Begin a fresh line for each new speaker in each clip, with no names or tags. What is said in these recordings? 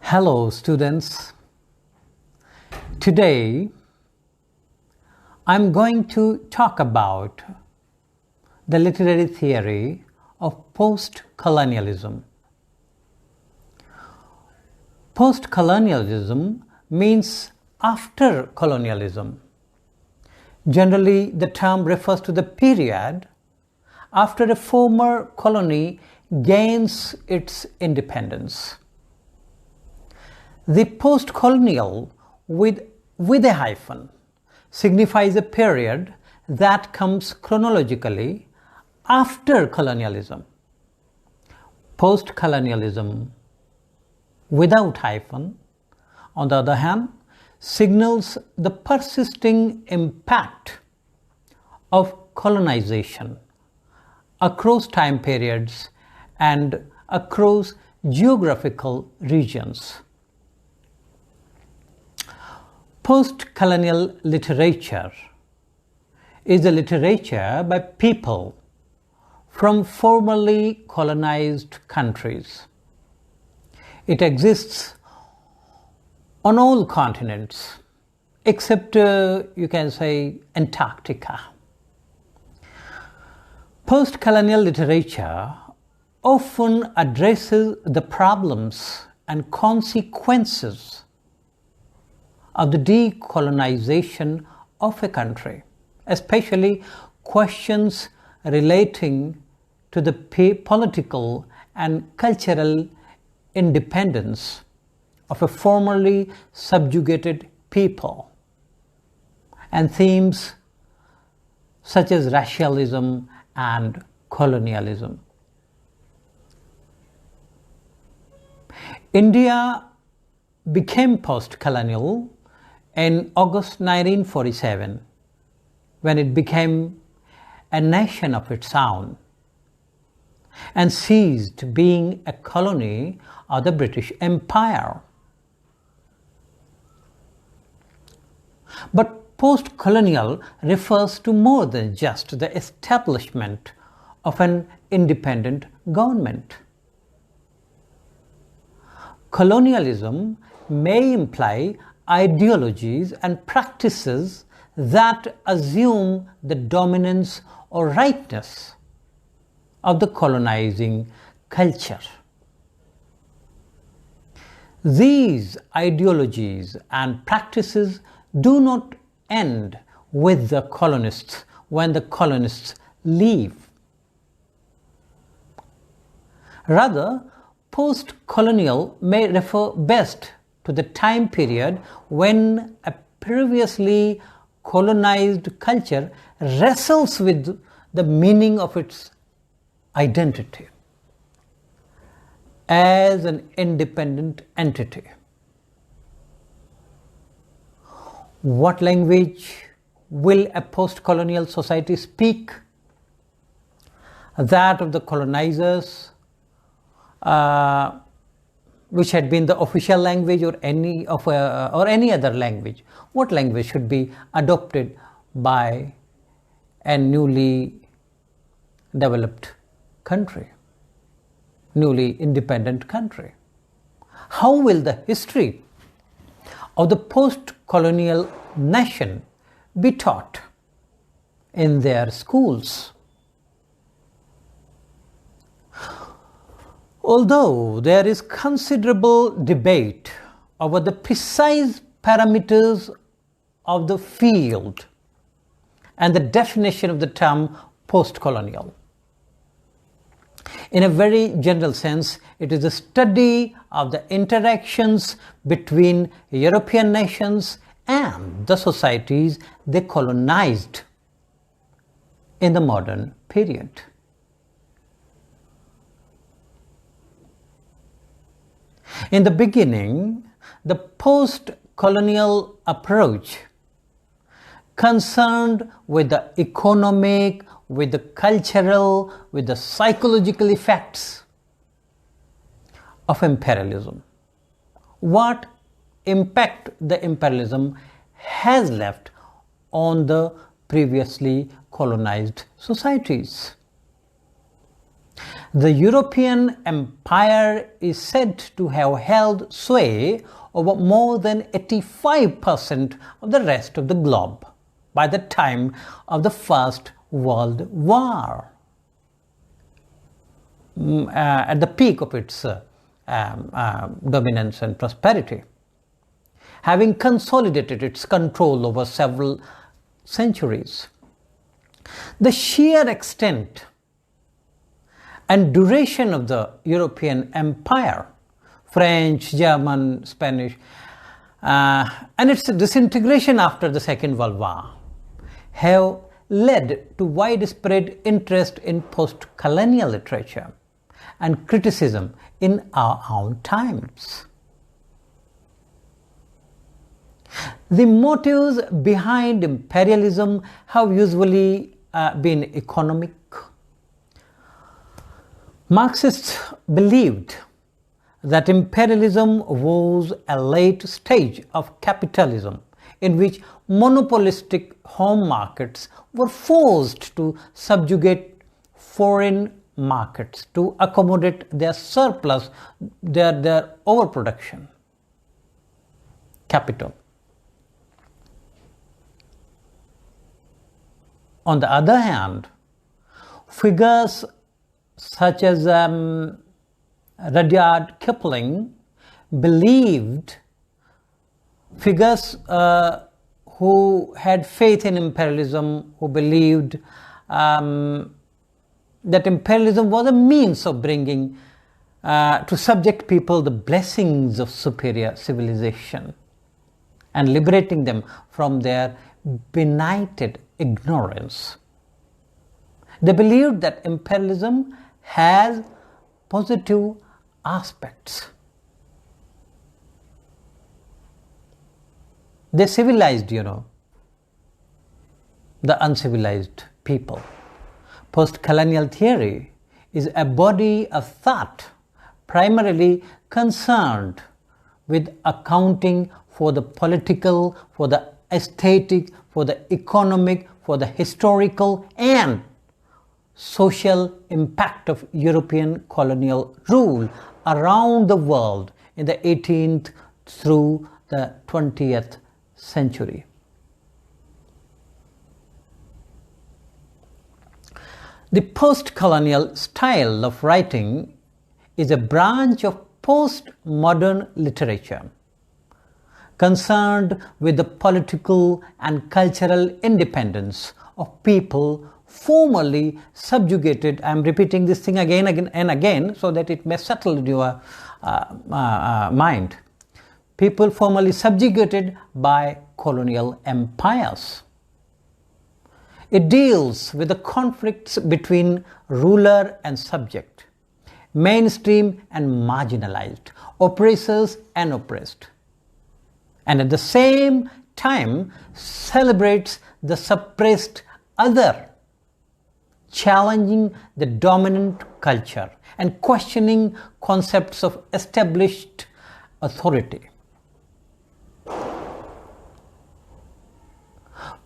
Hello students. Today I'm going to talk about the literary theory of post-colonialism. Post-colonialism means after colonialism. Generally, the term refers to the period after a former colony gains its independence. The post-colonial with a hyphen signifies a period that comes chronologically after colonialism. Post-colonialism without hyphen, on the other hand, signals the persisting impact of colonization across time periods and across geographical regions. Post-colonial literature is a literature by people from formerly colonized countries. It exists on all continents except you can say Antarctica. Post-colonial literature often addresses the problems and consequences of the decolonization of a country, especially questions relating to the political and cultural independence of a formerly subjugated people, and themes such as racialism and colonialism. India became post-colonial in August 1947, when it became a nation of its own and ceased being a colony of the British Empire. But post-colonial refers to more than just the establishment of an independent government. Colonialism may imply ideologies and practices that assume the dominance or rightness of the colonizing culture. These ideologies and practices do not end with the colonists when the colonists leave. Rather, post-colonial may refer best to the time period when a previously colonized culture wrestles with the meaning of its identity as an independent entity. What language will a post-colonial society speak? That of the colonizers, which had been the official language, or any other language. What language should be adopted by a newly developed country, newly independent country? How will the history of the post-colonial nation be taught in their schools? Although there is considerable debate over the precise parameters of the field and the definition of the term post-colonial, in a very general sense, it is a study of the interactions between European nations and the societies they colonized in the modern period. In the beginning, the post-colonial approach concerned with the economic, with the cultural, with the psychological effects of imperialism. What impact the imperialism has left on the previously colonized societies. The European Empire is said to have held sway over more than 85% of the rest of the globe by the time of the First World War, at the peak of its dominance and prosperity, having consolidated its control over several centuries. The sheer extent and duration of the European Empire, French, German, Spanish, and its disintegration after the Second World War have led to widespread interest in post-colonial literature and criticism in our own times. The motives behind imperialism have usually been economic. Marxists believed that imperialism was a late stage of capitalism in which monopolistic home markets were forced to subjugate foreign markets to accommodate their surplus, their overproduction capital. On the other hand, figures such as Rudyard Kipling believed, figures who had faith in imperialism, who believed that imperialism was a means of bringing to subject people the blessings of superior civilization and liberating them from their benighted ignorance. They believed that imperialism has positive aspects. They civilized, the uncivilized people. Post-colonial theory is a body of thought primarily concerned with accounting for the political, for the aesthetic, for the economic, for the historical and social impact of European colonial rule around the world in the 18th through the 20th century. The post-colonial style of writing is a branch of post-modern literature concerned with the political and cultural independence of people formerly subjugated. I am repeating this thing again and again so that it may settle in your mind. People formerly subjugated by colonial empires. It deals with the conflicts between ruler and subject, mainstream and marginalized, oppressors and oppressed, and at the same time celebrates the suppressed other, challenging the dominant culture and questioning concepts of established authority.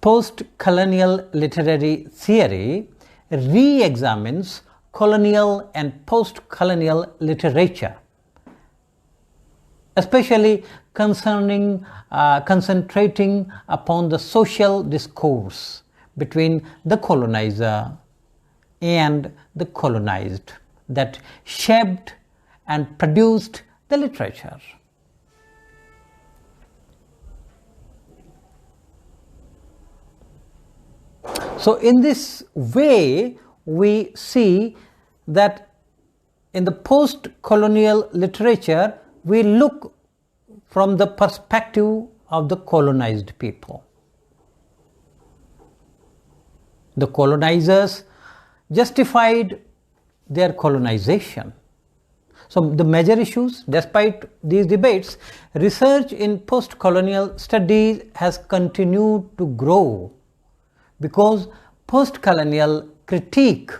Post-colonial literary theory re-examines colonial and post-colonial literature, especially concerning concentrating upon the social discourse between the colonizer and the colonized that shaped and produced the literature. So in this way, we see that in the post-colonial literature, we look from the perspective of the colonized people. The colonizers justified their colonization. So the major issues, despite these debates, research in post-colonial studies has continued to grow because post-colonial critique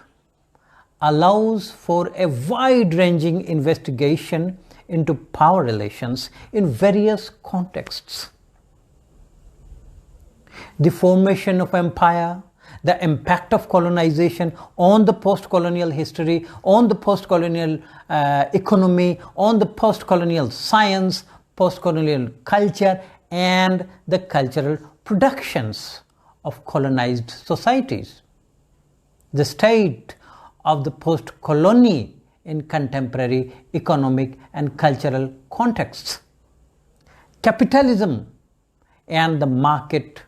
allows for a wide-ranging investigation into power relations in various contexts. The formation of empire, the impact of colonization on the post-colonial history, on the post-colonial economy, on the post-colonial science, post-colonial culture, and the cultural productions of colonized societies. The state of the post-colony in contemporary economic and cultural contexts. Capitalism and the market.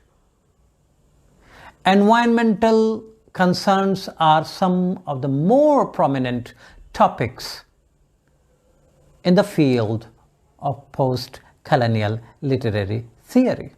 Environmental concerns are some of the more prominent topics in the field of post-colonial literary theory.